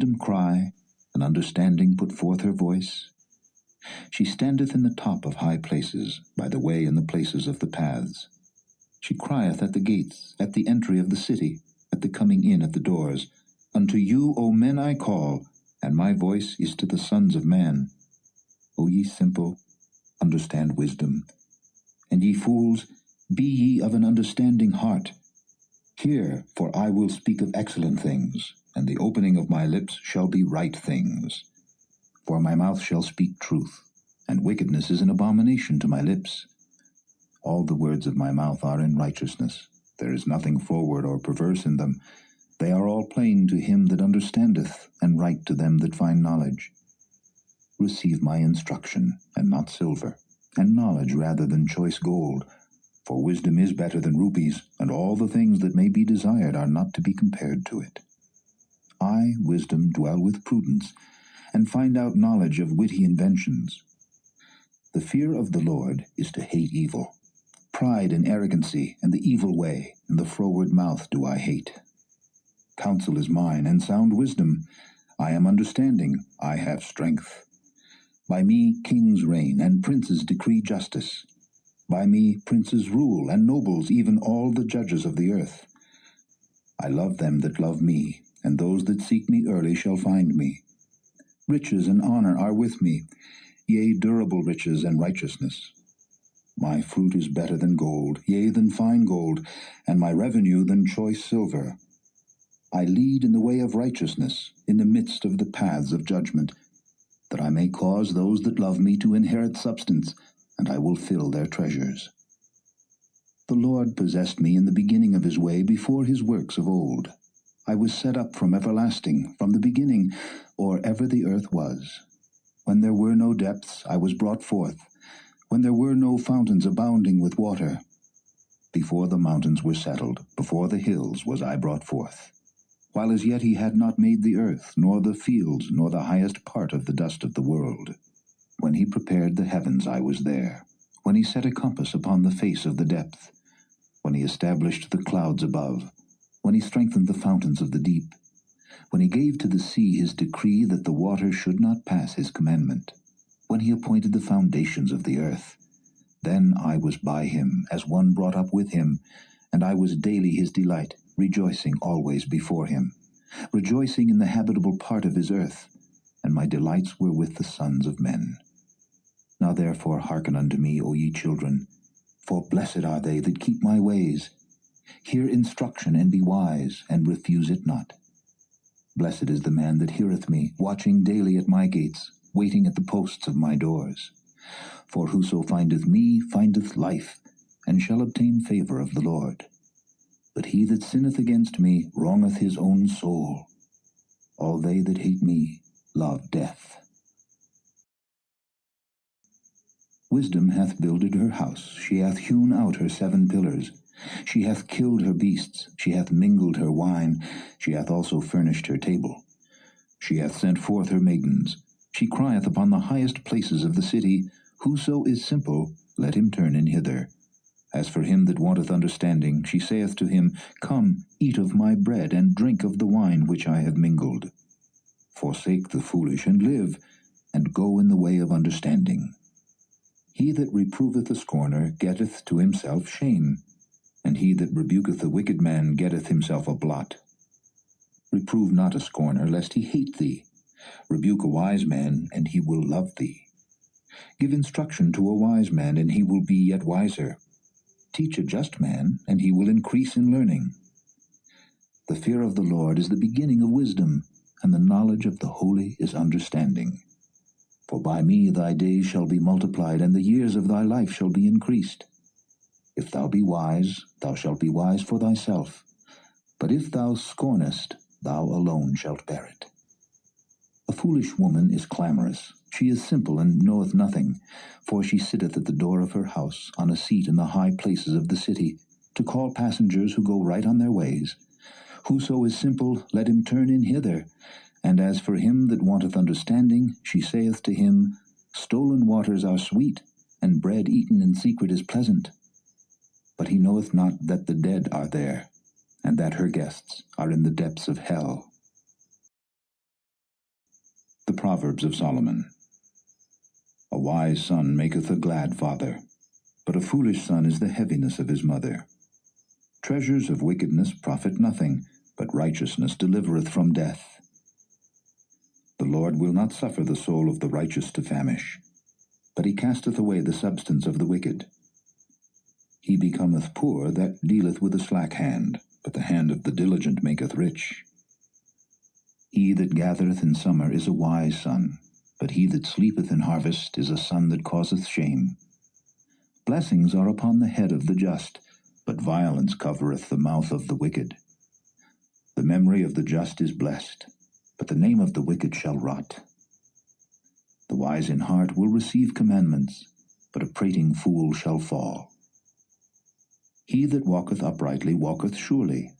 wisdom cry, and understanding put forth her voice? She standeth in the top of high places, by the way in the places of the paths. She crieth at the gates, at the entry of the city, at the coming in at the doors. Unto you, O men, I call, and my voice is to the sons of man. O ye simple, understand wisdom. And ye fools, be ye of an understanding heart. Hear, for I will speak of excellent things, and the opening of my lips shall be right things. For my mouth shall speak truth, and wickedness is an abomination to my lips. All the words of my mouth are in righteousness. There is nothing froward or perverse in them. They are all plain to him that understandeth, and right to them that find knowledge. Receive my instruction, and not silver, and knowledge rather than choice gold. For wisdom is better than rubies, and all the things that may be desired are not to be compared to it. I, wisdom, dwell with prudence, and find out knowledge of witty inventions. The fear of the Lord is to hate evil. Pride and arrogancy, and the evil way, and the froward mouth do I hate. Counsel is mine, and sound wisdom. I am understanding, I have strength. By me kings reign, and princes decree justice. By me princes rule, and nobles, even all the judges of the earth. I love them that love me, and those that seek me early shall find me. Riches and honor are with me, yea, durable riches and righteousness. My fruit is better than gold, yea, than fine gold, and my revenue than choice silver. I lead in the way of righteousness, in the midst of the paths of judgment, that I may cause those that love me to inherit substance, and I will fill their treasures. The Lord possessed me in the beginning of his way, before his works of old. I was set up from everlasting, from the beginning, or ever the earth was. When there were no depths, I was brought forth, when there were no fountains abounding with water. Before the mountains were settled, before the hills was I brought forth. While as yet he had not made the earth, nor the fields, nor the highest part of the dust of the world. When he prepared the heavens, I was there. When he set a compass upon the face of the depth. When he established the clouds above. When he strengthened the fountains of the deep. When he gave to the sea his decree that the waters should not pass his commandment. When he appointed the foundations of the earth. Then I was by him, as one brought up with him, and I was daily his delight, rejoicing always before him, rejoicing in the habitable part of his earth, and my delights were with the sons of men. Now therefore hearken unto me, O ye children, for blessed are they that keep my ways. Hear instruction, and be wise, and refuse it not. Blessed is the man that heareth me, watching daily at my gates, waiting at the posts of my doors. For whoso findeth me findeth life, and shall obtain favor of the Lord. But he that sinneth against me wrongeth his own soul. All they that hate me love death. Wisdom hath builded her house, she hath hewn out her 7 pillars. She hath killed her beasts, she hath mingled her wine, she hath also furnished her table. She hath sent forth her maidens. She crieth upon the highest places of the city, Whoso is simple, let him turn in hither. As for him that wanteth understanding, she saith to him, Come, eat of my bread, and drink of the wine which I have mingled. Forsake the foolish, and live, and go in the way of understanding. He that reproveth a scorner getteth to himself shame, and he that rebuketh a wicked man getteth himself a blot. Reprove not a scorner, lest he hate thee. Rebuke a wise man, and he will love thee. Give instruction to a wise man, and he will be yet wiser. Teach a just man, and he will increase in learning. The fear of the Lord is the beginning of wisdom, and the knowledge of the holy is understanding. For by me thy days shall be multiplied, and the years of thy life shall be increased. If thou be wise, thou shalt be wise for thyself. But if thou scornest, thou alone shalt bear it. A foolish woman is clamorous. She is simple, and knoweth nothing. For she sitteth at the door of her house, on a seat in the high places of the city, to call passengers who go right on their ways. Whoso is simple, let him turn in hither. And as for him that wanteth understanding, she saith to him, Stolen waters are sweet, and bread eaten in secret is pleasant. But he knoweth not that the dead are there, and that her guests are in the depths of hell. Proverbs of Solomon. A wise son maketh a glad father, but a foolish son is the heaviness of his mother. Treasures of wickedness profit nothing, but righteousness delivereth from death. The Lord will not suffer the soul of the righteous to famish, but he casteth away the substance of the wicked. He becometh poor that dealeth with a slack hand, but the hand of the diligent maketh rich. He that gathereth in summer is a wise son, but he that sleepeth in harvest is a son that causeth shame. Blessings are upon the head of the just, but violence covereth the mouth of the wicked. The memory of the just is blessed, but the name of the wicked shall rot. The wise in heart will receive commandments, but a prating fool shall fall. He that walketh uprightly walketh surely,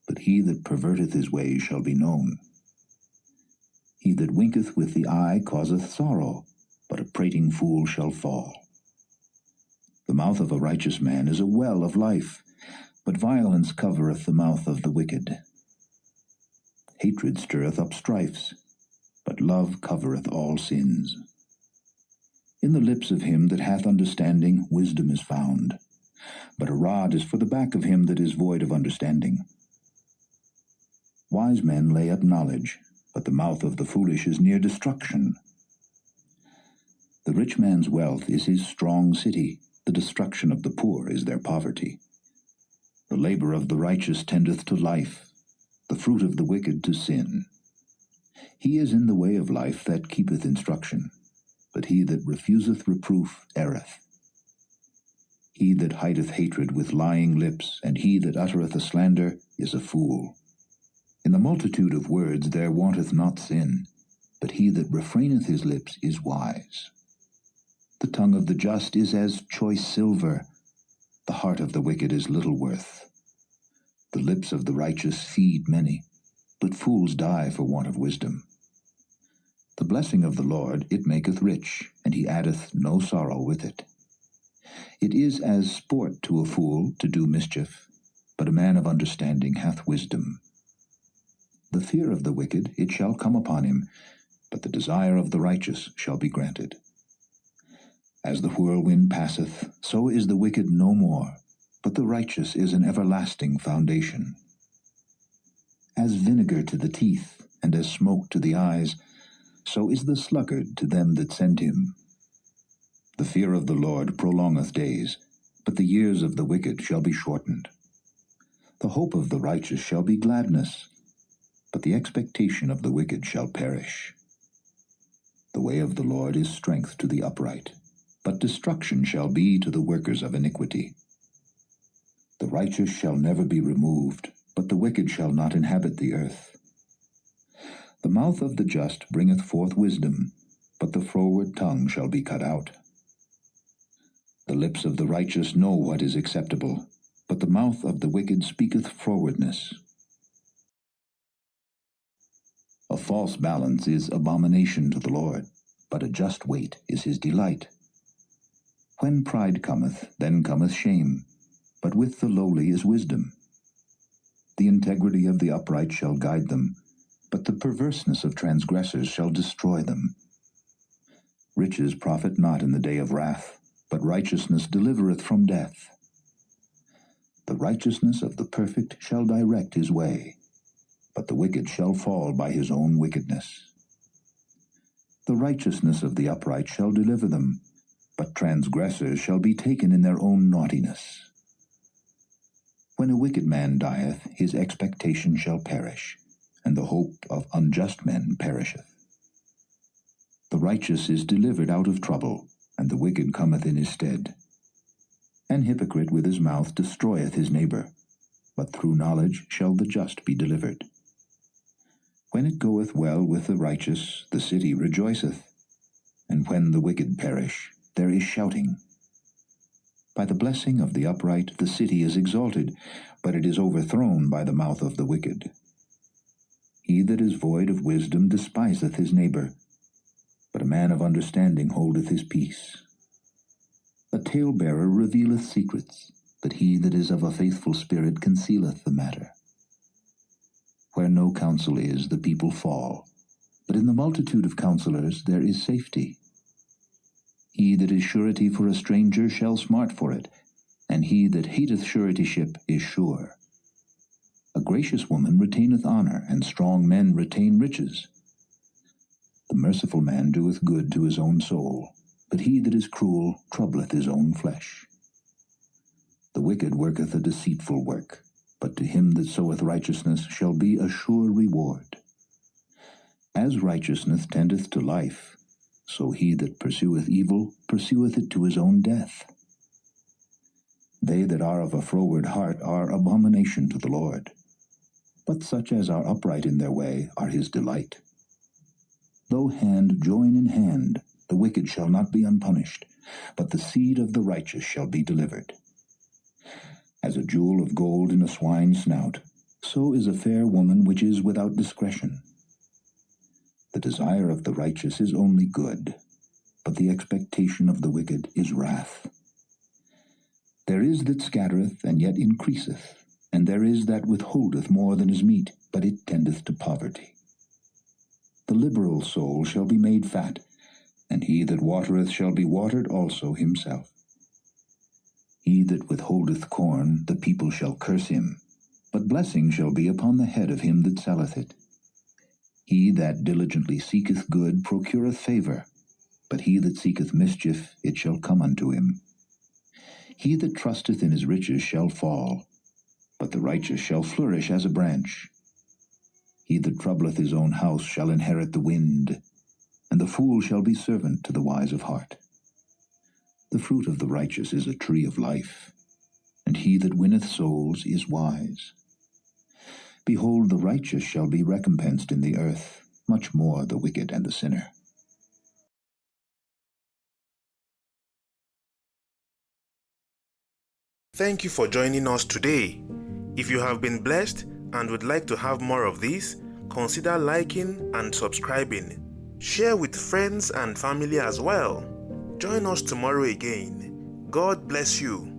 but he that perverteth his way shall be known. He that winketh with the eye causeth sorrow, but a prating fool shall fall. The mouth of a righteous man is a well of life, but violence covereth the mouth of the wicked. Hatred stirreth up strifes, but love covereth all sins. In the lips of him that hath understanding wisdom is found, but a rod is for the back of him that is void of understanding. Wise men lay up knowledge, but the mouth of the foolish is near destruction. The rich man's wealth is his strong city, the destruction of the poor is their poverty. The labor of the righteous tendeth to life, the fruit of the wicked to sin. He is in the way of life that keepeth instruction, but he that refuseth reproof erreth. He that hideth hatred with lying lips, and he that uttereth a slander, is a fool. In the multitude of words there wanteth not sin, but he that refraineth his lips is wise. The tongue of the just is as choice silver, the heart of the wicked is little worth. The lips of the righteous feed many, but fools die for want of wisdom. The blessing of the Lord it maketh rich, and he addeth no sorrow with it. It is as sport to a fool to do mischief, but a man of understanding hath wisdom. The fear of the wicked it shall come upon him, but the desire of the righteous shall be granted. As the whirlwind passeth, so is the wicked no more, but the righteous is an everlasting foundation. As vinegar to the teeth, and as smoke to the eyes, so is the sluggard to them that send him. The fear of the Lord prolongeth days, but the years of the wicked shall be shortened. The hope of the righteous shall be gladness, but the expectation of the wicked shall perish. The way of the Lord is strength to the upright, but destruction shall be to the workers of iniquity. The righteous shall never be removed, but the wicked shall not inhabit the earth. The mouth of the just bringeth forth wisdom, but the froward tongue shall be cut out. The lips of the righteous know what is acceptable, but the mouth of the wicked speaketh frowardness. A false balance is abomination to the Lord, but a just weight is his delight. When pride cometh, then cometh shame, but with the lowly is wisdom. The integrity of the upright shall guide them, but the perverseness of transgressors shall destroy them. Riches profit not in the day of wrath, but righteousness delivereth from death. The righteousness of the perfect shall direct his way, but the wicked shall fall by his own wickedness. The righteousness of the upright shall deliver them, but transgressors shall be taken in their own naughtiness. When a wicked man dieth, his expectation shall perish, and the hope of unjust men perisheth. The righteous is delivered out of trouble, and the wicked cometh in his stead. An hypocrite with his mouth destroyeth his neighbor, but through knowledge shall the just be delivered. When it goeth well with the righteous, the city rejoiceth, and when the wicked perish, there is shouting. By the blessing of the upright the city is exalted, but it is overthrown by the mouth of the wicked. He that is void of wisdom despiseth his neighbor, but a man of understanding holdeth his peace. A talebearer revealeth secrets, but he that is of a faithful spirit concealeth the matter. Where no counsel is, the people fall, but in the multitude of counselors there is safety. He that is surety for a stranger shall smart for it, and he that hateth suretyship is sure. A gracious woman retaineth honor, and strong men retain riches. The merciful man doeth good to his own soul, but he that is cruel troubleth his own flesh. The wicked worketh a deceitful work, but to him that soweth righteousness shall be a sure reward. As righteousness tendeth to life, so he that pursueth evil pursueth it to his own death. They that are of a froward heart are abomination to the Lord, but such as are upright in their way are his delight. Though hand join in hand, the wicked shall not be unpunished, but the seed of the righteous shall be delivered. As a jewel of gold in a swine's snout, so is a fair woman which is without discretion. The desire of the righteous is only good, but the expectation of the wicked is wrath. There is that scattereth, and yet increaseth, and there is that withholdeth more than is meet, but it tendeth to poverty. The liberal soul shall be made fat, and he that watereth shall be watered also himself. He that withholdeth corn, the people shall curse him, but blessing shall be upon the head of him that selleth it. He that diligently seeketh good procureth favor, but he that seeketh mischief, it shall come unto him. He that trusteth in his riches shall fall, but the righteous shall flourish as a branch. He that troubleth his own house shall inherit the wind, and the fool shall be servant to the wise of heart. The fruit of the righteous is a tree of life, and he that winneth souls is wise. Behold, the righteous shall be recompensed in the earth, much more the wicked and the sinner. Thank you for joining us today. If you have been blessed and would like to have more of this, consider liking and subscribing. Share with friends and family as well. Join us tomorrow again. God bless you.